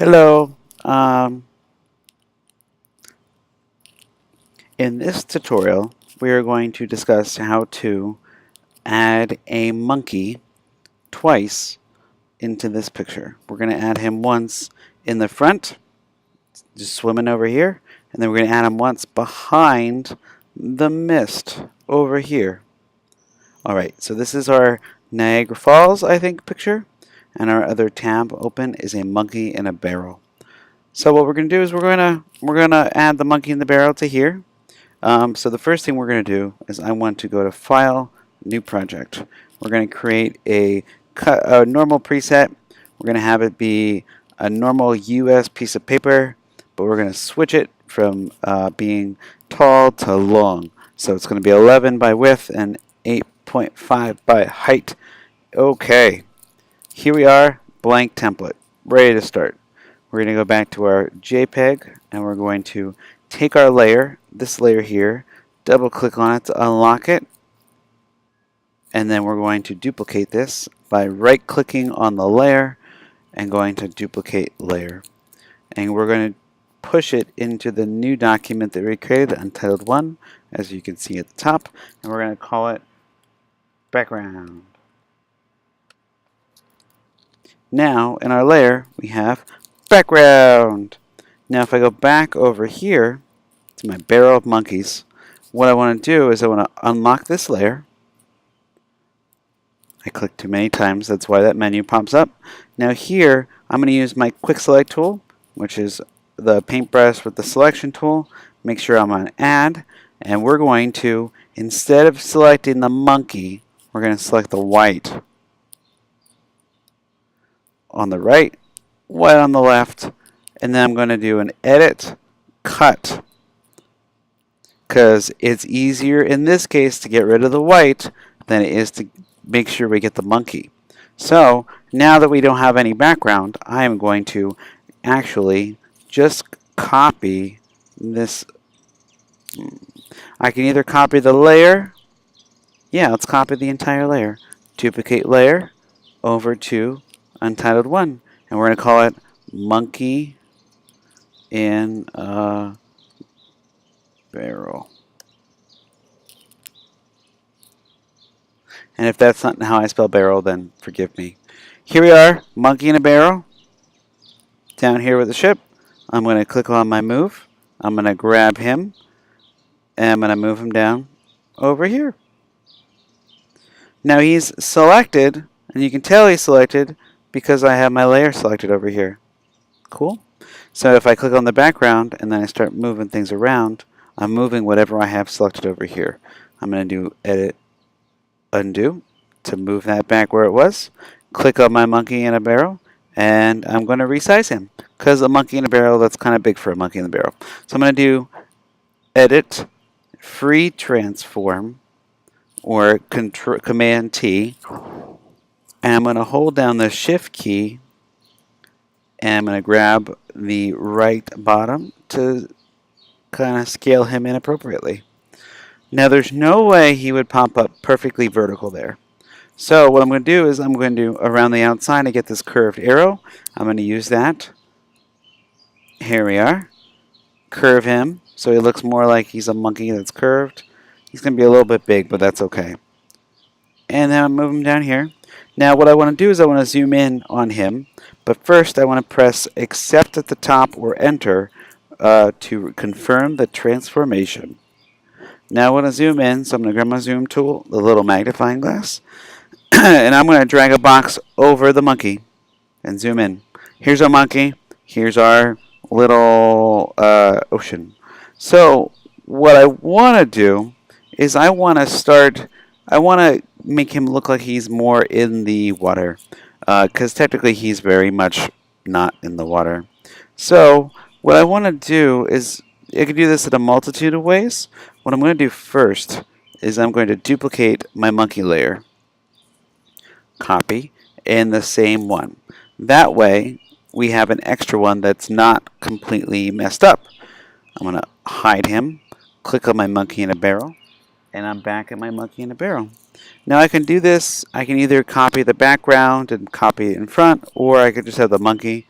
Hello. Um, in this tutorial, we are going to discuss how to add a monkey twice into this picture. We're going to add him once in the front, just swimming over here, and then we're going to add him once behind the mist over here. Alright, so this is our Niagara Falls, I think, picture, and our other tab open is a monkey in a barrel. So what we're going to do is we're gonna add the monkey in the barrel to here. So the first thing we're going to do is I want to go to File, New Project. We're going to create a normal preset. We're going to have it be a normal US piece of paper, but we're going to switch it from being tall to long. So it's going to be 11 by width and 8.5 by height. Okay, here we are, blank template, ready to start. We're going to go back to our JPEG and we're going to take our layer, this layer here, double click on it to unlock it, and then we're going to duplicate this by right clicking on the layer and going to duplicate layer. And we're going to push it into the new document that we created, Untitled 1, as you can see at the top, and we're going to call it background. Now in our layer we have background. Now if I go back over here to my barrel of monkeys, what I want to do is I want to unlock this layer. I click too many times, that's why that menu pops up. Now here I'm going to use my quick select tool, which is the paintbrush with the selection tool. Make sure I'm on add, and we're going to, instead of selecting the monkey, we're going to select the white on the right, white on the left, and then I'm going to do an edit, cut, because it's easier in this case to get rid of the white than it is to make sure we get the monkey. So now that we don't have any background, I am going to actually just copy this. I can either copy the layer, let's copy the entire layer, duplicate layer over to Untitled 1, and we're going to call it monkey in a barrel. And if that's not how I spell barrel, then forgive me. Here we are, monkey in a barrel. Down here with the ship, I'm going to click on my move. I'm going to grab him, and I'm going to move him down over here. Now he's selected, and you can tell he's selected because I have my layer selected over here. Cool? So if I click on the background and then I start moving things around, I'm moving whatever I have selected over here. I'm going to do edit, undo to move that back where it was. Click on my monkey in a barrel, and I'm going to resize him because a monkey in a barrel, that's kind of big for a monkey in a barrel. So I'm going to do edit, free transform, or command T, and I'm going to hold down the shift key, and I'm going to grab the right bottom to kind of scale him in appropriately. Now there's no way he would pop up perfectly vertical there. So what I'm going to do is I'm going to, around the outside, I get this curved arrow. I'm going to use that. Here we are. Curve him so he looks more like he's a monkey that's curved. He's going to be a little bit big, but that's okay. And then I'll move him down here. Now what I want to do is I want to zoom in on him, but first I want to press accept at the top or enter to confirm the transformation. Now I want to zoom in, so I'm going to grab my zoom tool, the little magnifying glass, and I'm going to drag a box over the monkey and zoom in. Here's our monkey, here's our little ocean. So what I want to do is I want to make him look like he's more in the water, because technically he's very much not in the water. So what I want to do is, I can do this in a multitude of ways. What I'm going to do first is I'm going to duplicate my monkey layer, copy, and the same one. That way we have an extra one that's not completely messed up. I'm going to hide him, click on my monkey in a barrel, and I'm back at my monkey in a barrel. Now I can do this, I can either copy the background and copy it in front, or I could just have the monkey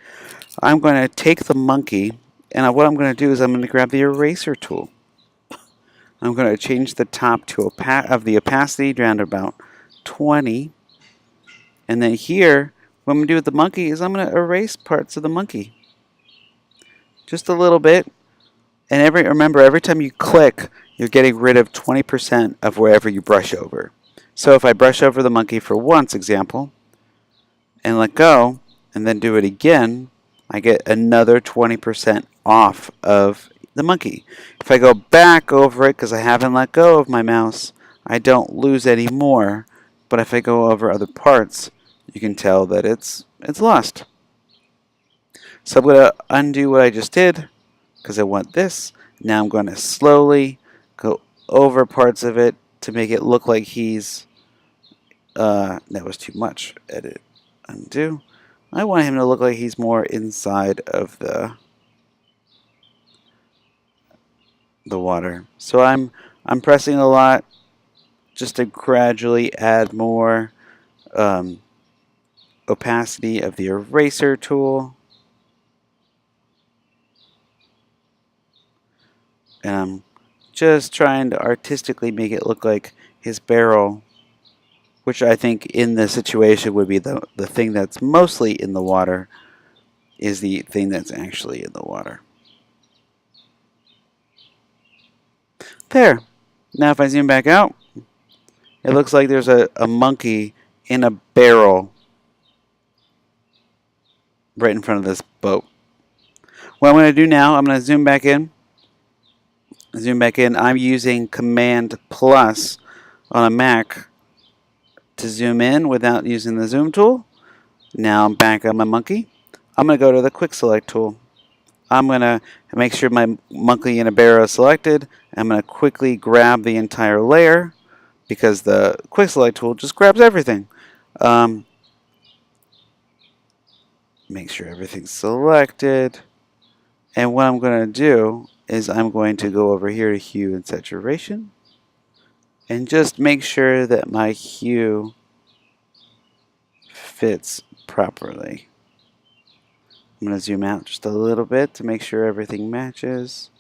I'm going to take the monkey, and what I'm going to do is I'm going to grab the eraser tool. I'm going to change the top to of the opacity down to about 20. And then here, what I'm going to do with the monkey is I'm going to erase parts of the monkey. Just a little bit. And remember, every time you click, you're getting rid of 20% of wherever you brush over. So if I brush over the monkey for once, example, and let go, and then do it again, I get another 20% off of the monkey. If I go back over it, because I haven't let go of my mouse, I don't lose any more. But if I go over other parts, you can tell that it's lost. So I'm going to undo what I just did, because I want this. Now I'm going to slowly go over parts of it to make it look like he's, that was too much. Edit, undo. I want him to look like he's more inside of the water. So I'm pressing a lot just to gradually add more opacity of the eraser tool. And I'm just trying to artistically make it look like his barrel, which I think in this situation would be the thing that's mostly in the water, is the thing that's actually in the water. There. Now if I zoom back out, it looks like there's a monkey in a barrel right in front of this boat. What I'm going to do now, I'm going to zoom back in. I'm using Command Plus on a Mac to zoom in without using the zoom tool. Now I'm back on my monkey. I'm going to go to the quick select tool. I'm going to make sure my monkey in a barrel is selected. I'm going to quickly grab the entire layer because the quick select tool just grabs everything. Make sure everything's selected. And what I'm going to do is I'm going to go over here to hue and saturation and just make sure that my hue fits properly. I'm going to zoom out just a little bit to make sure everything matches.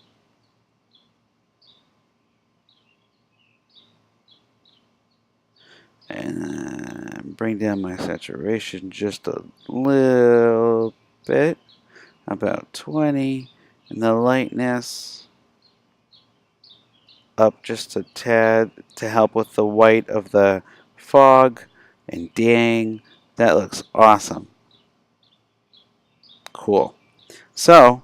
And bring down my saturation just a little bit, about 20, and the lightness up just a tad to help with the white of the fog. And dang, that looks awesome. Cool. So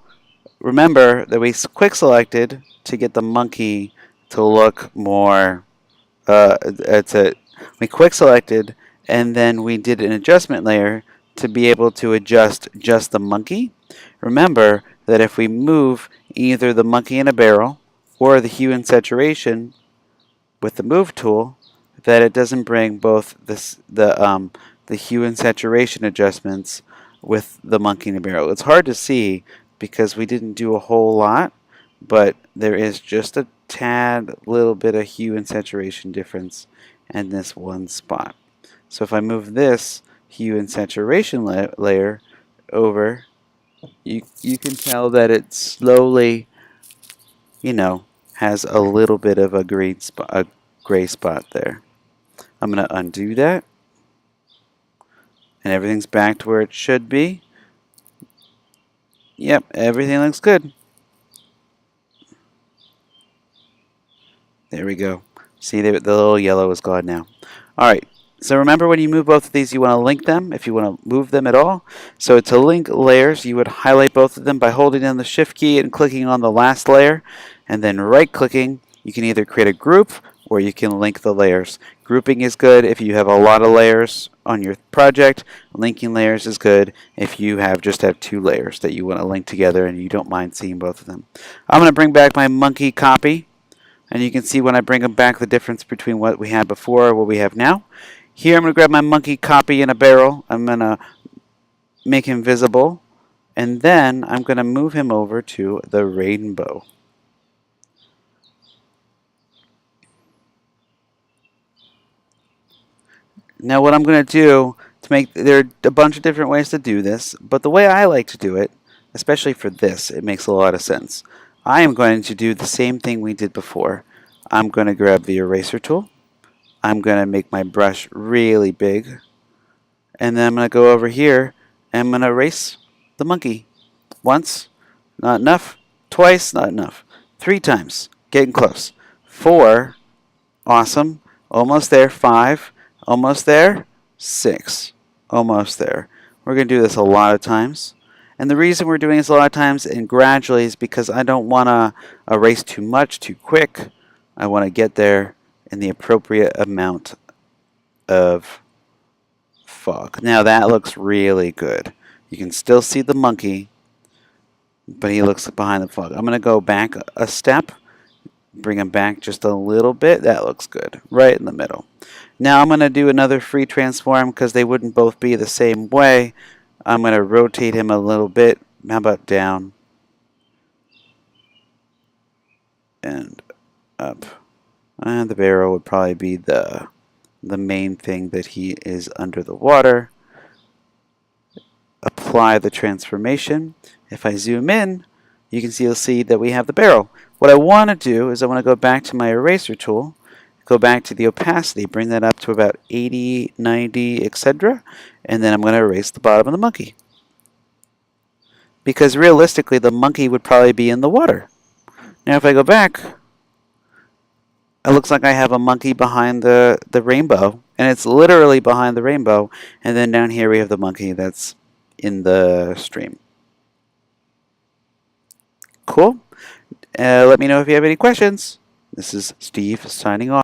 remember that we quick selected to get the monkey to look more. We quick selected and then we did an adjustment layer to be able to adjust just the monkey. Remember that if we move either the monkey in a barrel or the hue and saturation with the move tool, that it doesn't bring both the hue and saturation adjustments with the monkey in a barrel. It's hard to see because we didn't do a whole lot, but there is just a tad little bit of hue and saturation difference in this one spot. So if I move this hue and saturation layer over, you can tell that it slowly, has a little bit of a gray spot there. I'm going to undo that, and everything's back to where it should be. Yep, everything looks good. There we go. See, the little yellow is gone now. All right. So remember, when you move both of these, you want to link them if you want to move them at all. So to link layers, you would highlight both of them by holding down the Shift key and clicking on the last layer, and then right-clicking. You can either create a group or you can link the layers. Grouping is good if you have a lot of layers on your project. Linking layers is good if you just have 2 layers that you want to link together and you don't mind seeing both of them. I'm going to bring back my monkey copy. And you can see when I bring them back the difference between what we had before and what we have now. Here I'm going to grab my monkey copy in a barrel. I'm going to make him visible. And then I'm going to move him over to the rainbow. Now what I'm going to do There are a bunch of different ways to do this, but the way I like to do it, especially for this, it makes a lot of sense. I am going to do the same thing we did before. I'm going to grab the eraser tool. I'm going to make my brush really big. And then I'm going to go over here and I'm going to erase the monkey. Once, not enough. Twice, not enough. 3 times, getting close. 4, awesome. Almost there. 5, almost there. 6, almost there. We're going to do this a lot of times. And the reason we're doing this a lot of times and gradually is because I don't want to erase too much too quick. I want to get there in the appropriate amount of fog. Now that looks really good. You can still see the monkey, but he looks behind the fog. I'm going to go back a step, bring him back just a little bit. That looks good, right in the middle. Now I'm going to do another free transform because they wouldn't both be the same way. I'm going to rotate him a little bit. How about down and up? And the barrel would probably be the main thing that he is under the water. Apply the transformation. If I zoom in, you'll see that we have the barrel. What I want to do is I want to go back to my eraser tool, go back to the opacity, bring that up to about 80, 90, etc. And then I'm going to erase the bottom of the monkey. Because realistically, the monkey would probably be in the water. Now if I go back, it looks like I have a monkey behind the rainbow. And it's literally behind the rainbow. And then down here we have the monkey that's in the stream. Cool. Let me know if you have any questions. This is Steve signing off.